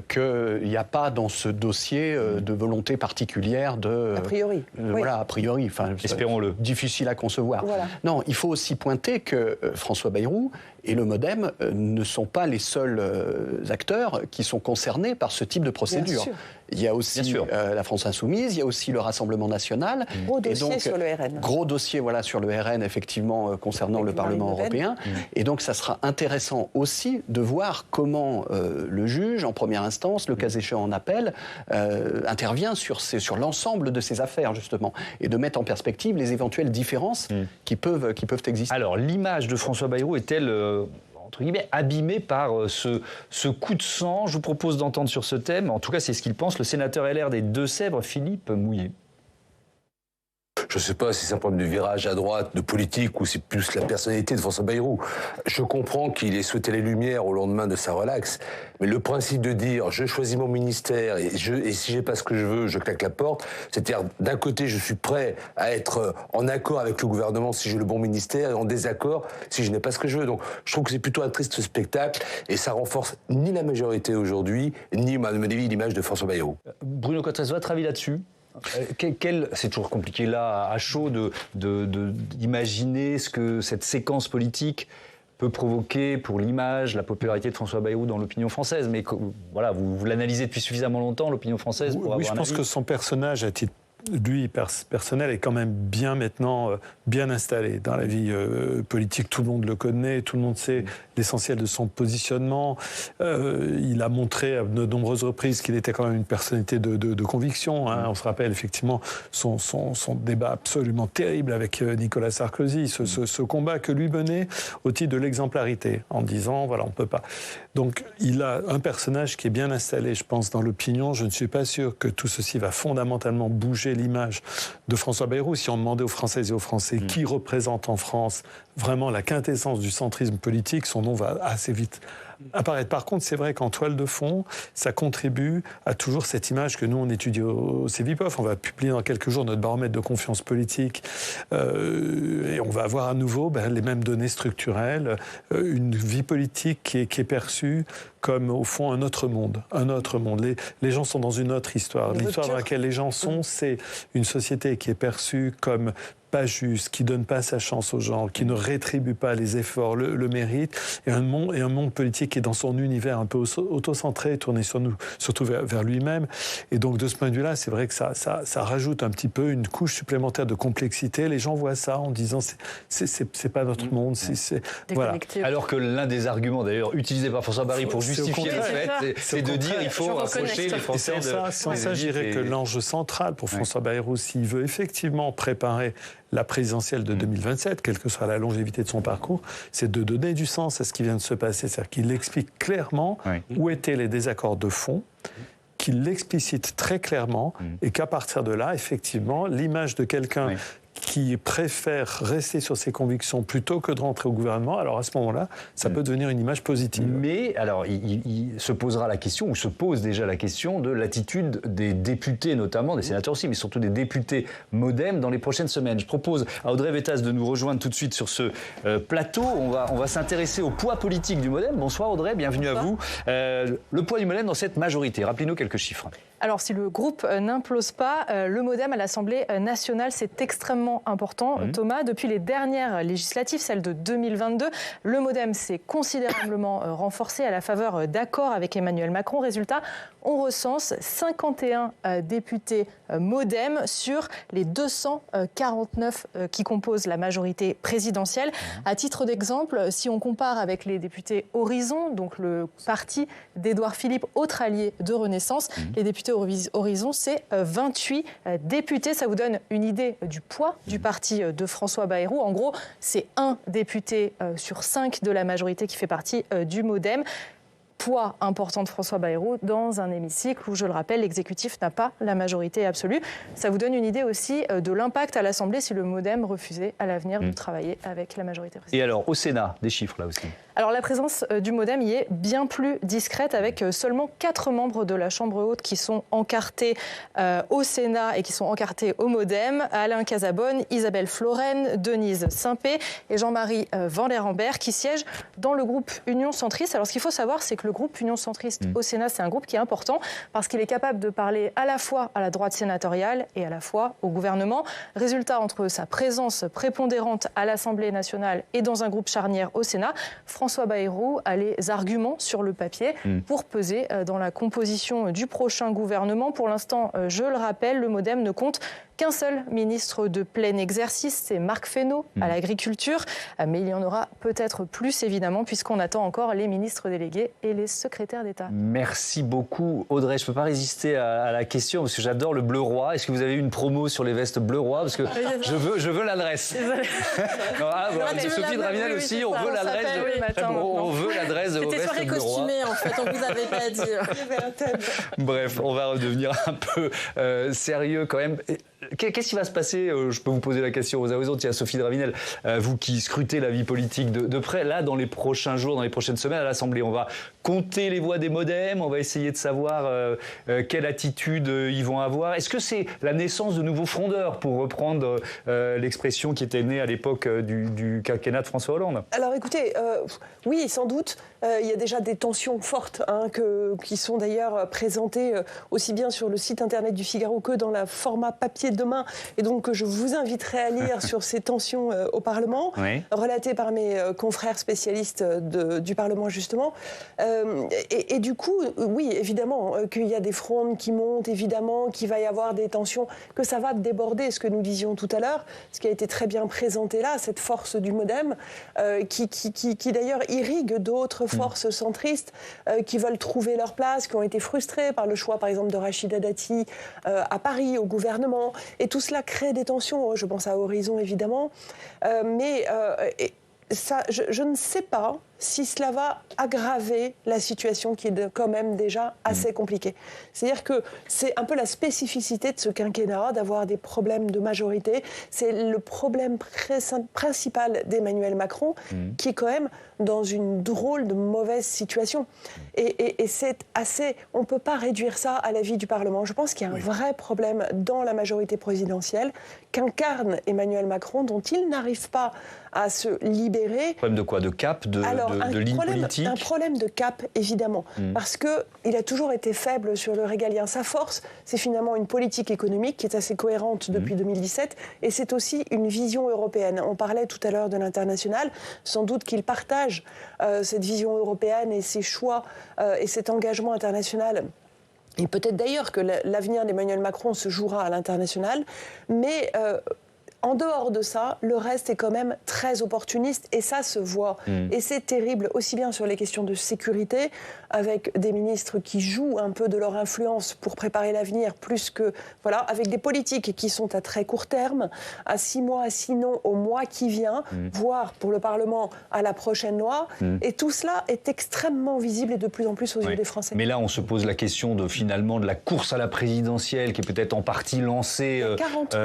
Speaker 9: qu'il n'y a pas dans ce dossier de volonté particulière de...
Speaker 8: A priori.
Speaker 9: Voilà, a priori. Enfin,
Speaker 1: espérons-le.
Speaker 9: Difficile à concevoir. Voilà. Non, il faut aussi pointer que François Bayrou et le MoDem ne sont pas les seuls acteurs qui sont concernés par ce type de procédure. Il y a aussi la France Insoumise, il y a aussi le Rassemblement National.
Speaker 8: Gros dossier sur le RN.
Speaker 9: Gros dossier sur le RN, effectivement, concernant le Parlement européen. Et donc, ça sera intéressant aussi de voir comment le juge, en première instance, le cas échéant en appel, intervient sur l'ensemble de ces affaires, justement, et de mettre en perspective les éventuelles différences qui peuvent exister.
Speaker 1: Alors, l'image de François Bayrou est-elle... entre guillemets, abîmé par ce coup de sang. Je vous propose d'entendre sur ce thème, en tout cas c'est ce qu'il pense, le sénateur LR des Deux-Sèvres, Philippe Mouillet.
Speaker 13: Je ne sais pas si c'est un problème de virage à droite, de politique, ou c'est plus la personnalité de François Bayrou. Je comprends qu'il ait souhaité les lumières au lendemain de sa relaxe, mais le principe de dire « je choisis mon ministère et si j'ai pas ce que je veux, je claque la porte », c'est-à-dire d'un côté je suis prêt à être en accord avec le gouvernement si j'ai le bon ministère et en désaccord si je n'ai pas ce que je veux. Donc je trouve que c'est plutôt un triste spectacle et ça renforce ni la majorité aujourd'hui, ni, à mon avis, l'image de François Bayrou.
Speaker 1: Bruno Cottres, votre avis là-dessus ? C'est toujours compliqué là, à chaud, d'imaginer ce que cette séquence politique peut provoquer pour l'image, la popularité de François Bayrou dans l'opinion française. Mais voilà, vous l'analysez depuis suffisamment longtemps, l'opinion française, pour avoir un avis.
Speaker 10: Oui, je pense que son personnage, à titre personnel, est quand même bien maintenant bien installé dans la vie politique. Tout le monde le connaît, tout le monde sait l'essentiel de son positionnement. Il a montré à de nombreuses reprises qu'il était quand même une personnalité de conviction. On se rappelle effectivement son débat absolument terrible avec Nicolas Sarkozy, ce combat que lui menait au titre de l'exemplarité, en disant voilà, on ne peut pas. Donc il a un personnage qui est bien installé, je pense, dans l'opinion. Je ne suis pas sûr que tout ceci va fondamentalement bouger l'image de François Bayrou. Si on demandait aux Françaises et aux Français qui représente en France vraiment la quintessence du centrisme politique, son nom va assez vite apparaître. Par contre, c'est vrai qu'en toile de fond, ça contribue à toujours cette image que nous, on étudie au CEVIPOF. On va publier dans quelques jours notre baromètre de confiance politique et on va avoir à nouveau les mêmes données structurelles, une vie politique qui est perçue comme, au fond, un autre monde. Un autre monde. Les gens sont dans une autre histoire. L'histoire dans laquelle les gens sont, c'est une société qui est perçue comme pas juste, qui donne pas sa chance aux gens, qui ne rétribue pas les efforts, le mérite, et un monde politique qui est dans son univers un peu autocentré, tourné surtout vers lui-même. Et donc de ce point de vue-là, c'est vrai que ça rajoute un petit peu une couche supplémentaire de complexité. Les gens voient ça en disant c'est pas notre monde, voilà.
Speaker 1: Alors que l'un des arguments d'ailleurs utilisés par François Bayrou pour justifier le fait, c'est de dire il faut rapprocher les Français de...
Speaker 10: C'est ça, je dirais que l'enjeu central pour François Bayrou, s'il veut effectivement préparer la présidentielle de 2027, quelle que soit la longévité de son parcours, c'est de donner du sens à ce qui vient de se passer. C'est-à-dire qu'il explique clairement où étaient les désaccords de fond, qu'il l'explicite très clairement, et qu'à partir de là, effectivement, l'image de quelqu'un qui préfère rester sur ses convictions plutôt que de rentrer au gouvernement, alors à ce moment-là, ça peut devenir une image positive.
Speaker 1: Mais alors, il se posera la question, ou se pose déjà la question, de l'attitude des députés, notamment des sénateurs aussi, mais surtout des députés MoDem dans les prochaines semaines. Je propose à Audrey Vétas de nous rejoindre tout de suite sur ce plateau. On va s'intéresser au poids politique du MoDem. Bonsoir Audrey, bienvenue à vous. Le poids du MoDem dans cette majorité, rappelez-nous quelques chiffres.
Speaker 12: Alors, si le groupe n'implose pas, le MoDem à l'Assemblée nationale, c'est extrêmement important. Thomas, depuis les dernières législatives, celles de 2022, le MoDem s'est considérablement renforcé à la faveur d'accords avec Emmanuel Macron. Résultat, on recense 51 députés MoDem sur les 249 qui composent la majorité présidentielle. À titre d'exemple, si on compare avec les députés Horizon, donc le parti d'Édouard Philippe, autre allié de Renaissance, les députés députés Horizon, c'est 28 députés. Ça vous donne une idée du poids du parti de François Bayrou. En gros, c'est un député sur 5 de la majorité qui fait partie du MoDem. Poids important de François Bayrou dans un hémicycle où, je le rappelle, l'exécutif n'a pas la majorité absolue. Ça vous donne une idée aussi de l'impact à l'Assemblée si le MoDem refusait à l'avenir de travailler avec la majorité présidentielle.
Speaker 1: Et alors, au Sénat, des chiffres là aussi.
Speaker 12: Alors la présence du MoDem y est bien plus discrète avec seulement 4 membres de la Chambre haute qui sont encartés au Sénat et qui sont encartés au MoDem. Alain Cazabonne, Isabelle Florennes, Denise Saint-Pé et Jean-Marie Van Lerembert qui siègent dans le groupe Union Centriste. Alors ce qu'il faut savoir, c'est que le groupe Union Centriste au Sénat, c'est un groupe qui est important parce qu'il est capable de parler à la fois à la droite sénatoriale et à la fois au gouvernement. Résultat, entre sa présence prépondérante à l'Assemblée nationale et dans un groupe charnière au Sénat, François Bayrou a les arguments sur le papier pour peser dans la composition du prochain gouvernement. Pour l'instant, je le rappelle, le MoDem ne compte qu'un seul ministre de plein exercice, c'est Marc Fesneau à l'agriculture. Mais il y en aura peut-être plus, évidemment, puisqu'on attend encore les ministres délégués et les secrétaires d'État.
Speaker 1: Merci beaucoup, Audrey. Je ne peux pas résister à la question, parce que j'adore le bleu roi. Est-ce que vous avez une promo sur les vestes bleu roi? Parce que je veux l'adresse. Sophie Dravinel aussi, on veut l'adresse. On veut l'adresse de vos vestes bleu roi.
Speaker 11: C'était soirée costumée, en fait, on ne vous avait pas dit.
Speaker 1: Bref, on va redevenir un peu sérieux quand même. Qu'est-ce qui va se passer? Je peux vous poser la question aux uns aux autres. Il y a Sophie Dravinel, vous qui scrutez la vie politique de près. Là, dans les prochains jours, dans les prochaines semaines à l'Assemblée, on va compter les voix des MoDem, on va essayer de savoir quelle attitude ils vont avoir. Est-ce que c'est la naissance de nouveaux frondeurs, pour reprendre l'expression qui était née à l'époque du quinquennat de François Hollande?
Speaker 8: Alors écoutez, oui, sans doute. Il y a déjà des tensions fortes qui sont d'ailleurs présentées aussi bien sur le site internet du Figaro que dans le format papier demain. Et donc je vous inviterai à lire sur ces tensions au Parlement, relatées par mes confrères spécialistes du Parlement justement. Et du coup, oui, évidemment, qu'il y a des frondes qui montent, évidemment, qu'il va y avoir des tensions, que ça va déborder, ce que nous disions tout à l'heure, ce qui a été très bien présenté là, cette force du MoDem, qui d'ailleurs irrigue d'autres forces centristes qui veulent trouver leur place, qui ont été frustrées par le choix, par exemple, de Rachida Dati à Paris, au gouvernement. Et tout cela crée des tensions. Je pense à Horizon, évidemment. Ça, je ne sais pas si cela va aggraver la situation qui est quand même déjà assez compliquée. C'est-à-dire que c'est un peu la spécificité de ce quinquennat d'avoir des problèmes de majorité. C'est le problème principal d'Emmanuel Macron qui est quand même dans une drôle de mauvaise situation. Et c'est assez... On ne peut pas réduire ça à la vie du Parlement. Je pense qu'il y a un vrai problème dans la majorité présidentielle qu'incarne Emmanuel Macron, dont il n'arrive pas à se libérer.
Speaker 1: Problème de quoi? De cap? De ligne politique?
Speaker 8: Un problème de cap, évidemment. Parce qu'il a toujours été faible sur le régalien. Sa force, c'est finalement une politique économique qui est assez cohérente depuis 2017. Et c'est aussi une vision européenne. On parlait tout à l'heure de l'international. Sans doute qu'il partage cette vision européenne et ses choix et cet engagement international. Et peut-être d'ailleurs que l'avenir d'Emmanuel Macron se jouera à l'international. Mais... en dehors de ça, le reste est quand même très opportuniste et ça se voit. Et c'est terrible, aussi bien sur les questions de sécurité, avec des ministres qui jouent un peu de leur influence pour préparer l'avenir, plus que... Voilà, avec des politiques qui sont à très court terme, à 6 mois, sinon au mois qui vient, voire pour le Parlement à la prochaine loi. Et tout cela est extrêmement visible et de plus en plus aux yeux des Français.
Speaker 1: Mais là, on se pose la question finalement de la course à la présidentielle qui est peut-être en partie lancée...
Speaker 8: 40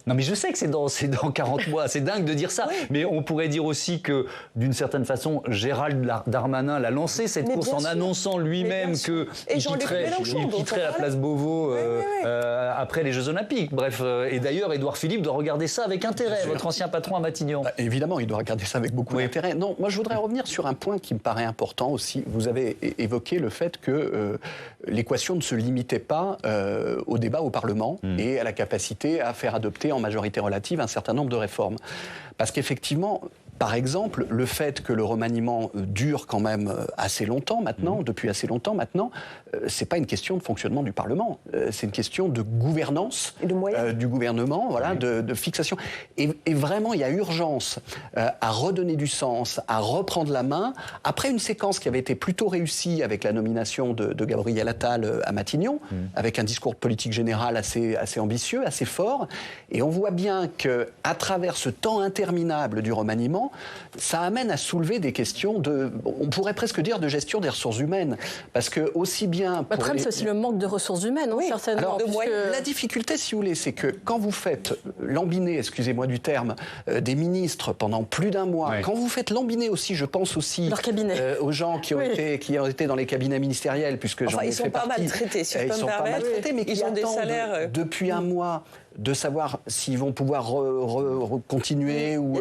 Speaker 1: Non, mais je sais que c'est dans 40 mois. C'est dingue de dire ça. Oui. Mais on pourrait dire aussi que, d'une certaine façon, Gérald Darmanin l'a lancé, cette course, en annonçant lui-même qu'il quitterait la place Beauvau après les Jeux Olympiques. Bref, et d'ailleurs, Édouard Philippe doit regarder ça avec intérêt, votre ancien patron à Matignon.
Speaker 9: Évidemment, il doit regarder ça avec beaucoup d'intérêt. Non, moi, je voudrais revenir sur un point qui me paraît important aussi. Vous avez évoqué le fait que l'équation ne se limitait pas au débat au Parlement et à la capacité à faire adopter en majorité relative un certain nombre de réformes. Parce qu'effectivement, Par exemple, le fait que le remaniement dure quand même assez longtemps maintenant, depuis assez longtemps maintenant, c'est pas une question de fonctionnement du Parlement, c'est une question de gouvernance du gouvernement, voilà, de fixation. Et vraiment, il y a urgence à redonner du sens, à reprendre la main, après une séquence qui avait été plutôt réussie avec la nomination de Gabriel Attal à Matignon, avec un discours politique général assez ambitieux, assez fort. Et on voit bien qu'à travers ce temps interminable du remaniement, ça amène à soulever des questions on pourrait presque dire de gestion des ressources humaines. Parce que aussi bien...
Speaker 11: Le problème, c'est aussi le manque de ressources humaines, oui, certainement.
Speaker 9: Alors, la difficulté, si vous voulez, c'est que quand vous faites lambiner, excusez-moi du terme, des ministres pendant plus d'un mois, quand vous faites lambiner aussi, je pense aussi aux gens qui ont été dans les cabinets ministériels, puisque j'en ai fait partie.
Speaker 8: Ils sont pas mal traités, si je peux me permettre.
Speaker 9: Mais
Speaker 8: ils ont des salaires...
Speaker 9: depuis un mois de savoir s'ils vont pouvoir continuer ou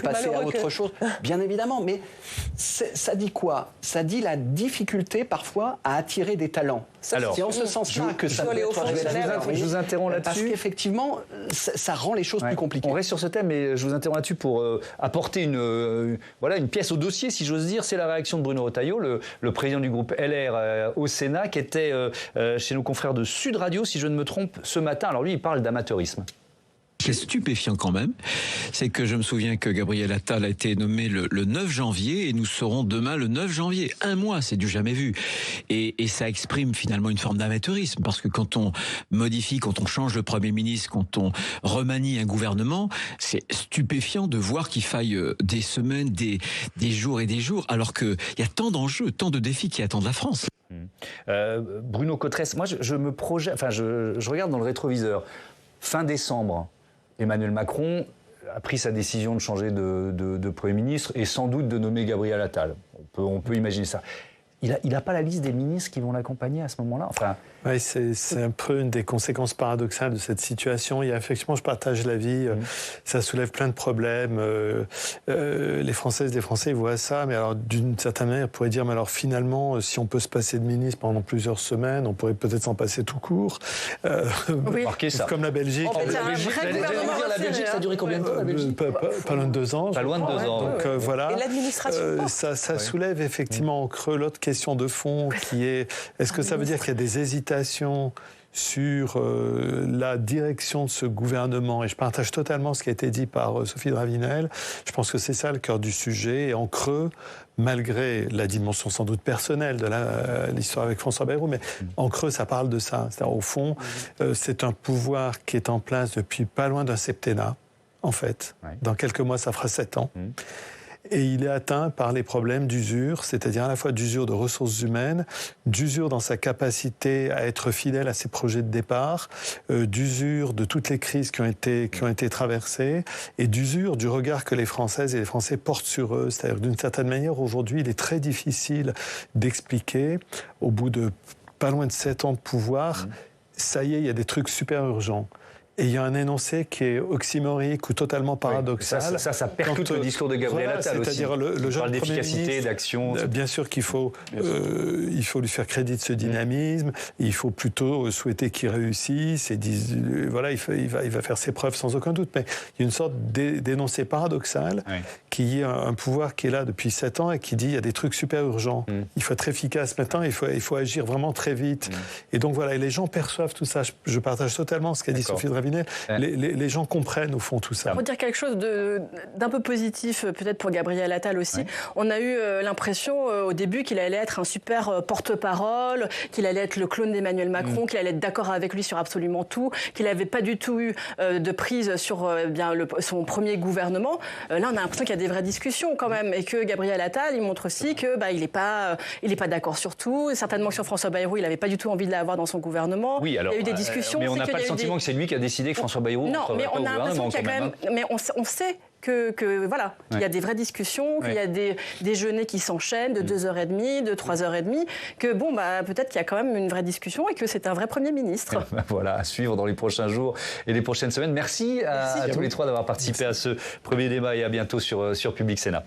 Speaker 9: passer à autre chose. Bien évidemment, mais ça dit quoi? Ça dit la difficulté parfois à attirer des talents.
Speaker 1: Alors,
Speaker 9: c'est en ce sens-là que ça doit être...
Speaker 1: Je vous interromps là-dessus.
Speaker 9: Parce qu'effectivement, ça rend les choses plus compliquées.
Speaker 1: On reste sur ce thème, mais je vous interromps là-dessus pour apporter une pièce au dossier, si j'ose dire. C'est la réaction de Bruno Retailleau, le président du groupe LR au Sénat, qui était chez nos confrères de Sud Radio, si je ne me trompe, ce matin. Alors lui, il parle d'amateurisme.
Speaker 14: Ce qui est stupéfiant quand même, c'est que je me souviens que Gabriel Attal a été nommé le 9 janvier et nous serons demain le 9 janvier. Un mois, c'est du jamais vu. Et ça exprime finalement une forme d'amateurisme, parce que quand on modifie, quand on change le Premier ministre, quand on remanie un gouvernement, c'est stupéfiant de voir qu'il faille des semaines, des jours et des jours, alors qu'il y a tant d'enjeux, tant de défis qui attendent la France.
Speaker 1: Bruno Cotresse, moi je me projette, je regarde dans le rétroviseur. Fin décembre, Emmanuel Macron a pris sa décision de changer de Premier ministre et sans doute de nommer Gabriel Attal. On peut imaginer ça. Il n'a pas la liste des ministres qui vont l'accompagner à ce moment-là.
Speaker 10: Oui, c'est un peu une des conséquences paradoxales de cette situation. Il y a effectivement, je partage l'avis, ça soulève plein de problèmes. Les Françaises, les Français, ils voient ça, mais alors d'une certaine manière, ils pourraient dire, mais alors finalement, si on peut se passer de ministre pendant plusieurs semaines, on pourrait peut-être s'en passer tout court. Comme la Belgique.
Speaker 1: La Belgique, ça a duré combien de temps, la Belgique?
Speaker 10: Pas loin de 2 ans.
Speaker 1: Pas loin de 2 ans.
Speaker 10: Donc voilà.
Speaker 8: Et l'administration
Speaker 10: ça soulève effectivement en creux l'autre question de fond qui est, est-ce que ça veut dire qu'il y a des hésitations sur la direction de ce gouvernement? Et je partage totalement ce qui a été dit par Sophie Dravinel. Je pense que c'est ça le cœur du sujet. Et en creux, malgré la dimension sans doute personnelle de l'histoire avec François Bayrou, mais en creux, ça parle de ça. C'est-à-dire, au fond, c'est un pouvoir qui est en place depuis pas loin d'un septennat, en fait. Dans quelques mois, ça fera 7 ans. Et il est atteint par les problèmes d'usure, c'est-à-dire à la fois d'usure de ressources humaines, d'usure dans sa capacité à être fidèle à ses projets de départ, d'usure de toutes les crises qui ont été traversées, et d'usure du regard que les Françaises et les Français portent sur eux. C'est-à-dire d'une certaine manière, aujourd'hui, il est très difficile d'expliquer, au bout de pas loin de 7 ans de pouvoir, ça y est, il y a des trucs super urgents. Et il y a un énoncé qui est oxymorique ou totalement paradoxal.
Speaker 1: Ça percute le discours de Gabriel Attal aussi.
Speaker 10: C'est-à-dire le jeune
Speaker 1: d'efficacité, d'action.
Speaker 10: Bien sûr qu'il faut, il faut lui faire crédit de ce dynamisme. Il faut plutôt souhaiter qu'il réussisse. Et voilà, il va faire ses preuves sans aucun doute. Mais il y a une sorte d'énoncé paradoxal qui est un pouvoir qui est là depuis 7 ans et qui dit il y a des trucs super urgents. Il faut être efficace maintenant. Il faut agir vraiment très vite. Et donc voilà, et les gens perçoivent tout ça. Je partage totalement ce qu'a dit Sophie Dravinel. Les gens comprennent au fond tout ça.
Speaker 11: Pour dire quelque chose d'un peu positif, peut-être pour Gabriel Attal aussi, on a eu l'impression au début qu'il allait être un super porte-parole, qu'il allait être le clone d'Emmanuel Macron, qu'il allait être d'accord avec lui sur absolument tout, qu'il n'avait pas du tout eu de prise sur son premier gouvernement. Là, on a l'impression qu'il y a des vraies discussions quand même, et que Gabriel Attal, il montre aussi que il n'est pas d'accord sur tout. Et certainement que sur François Bayrou, il n'avait pas du tout envie de l'avoir dans son gouvernement.
Speaker 1: Oui, alors,
Speaker 11: il y a eu des discussions.
Speaker 1: Mais on n'a pas le sentiment que c'est lui qui a décidé que François Bayrou
Speaker 11: non, mais on a l'impression qu'il y a quand même. Mais on sait que voilà, il y a des vraies discussions, qu'il y a des déjeuners qui s'enchaînent de 2h30, de 3h30, que peut-être qu'il y a quand même une vraie discussion et que c'est un vrai Premier ministre.
Speaker 1: Voilà, à suivre dans les prochains jours et les prochaines semaines. Merci à tous les trois d'avoir participé à ce premier débat et à bientôt sur Public Sénat.